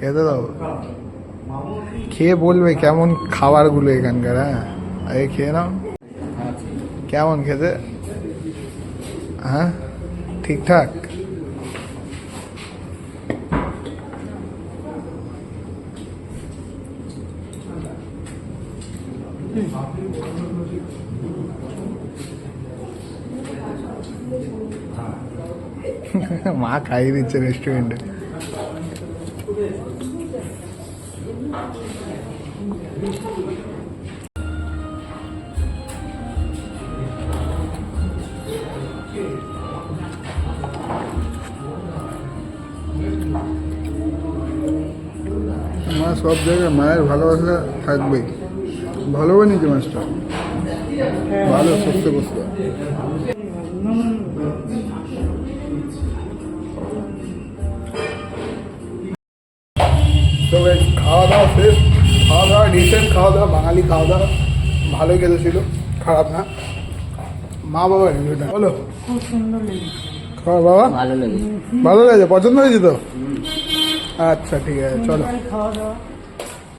খেতে দাও, খেয়ে বলবে কেমন খাবারগুলো এখানকার। হ্যাঁ আগে খেয়ে নাও, কেমন খেতে? হ্যাঁ ঠিকঠাক। মা খাইয়ে দিচ্ছে রেস্টুরেন্টে। মা সব জায়গায় মায়ের ভালোবাসা থাকবেই। ভালো বানিয়েছে মাছটা, ভালো সস্তে বসতে। তো খাওয়া দাওয়া শেষ, খাওয়া দাওয়া রিসেন্ট খাওয়া দাওয়া, বাঙালি খাওয়া দাওয়া ভালোই খেতে ছিল, খারাপ না। মা বাবা রিভিউটা বলো। খুব সুন্দর লেগেছে। খাওয়া বাবা ভালো লেগেছে, পছন্দ হয়েছে তো? আচ্ছা ঠিক আছে, চলো। খাওয়া দাওয়া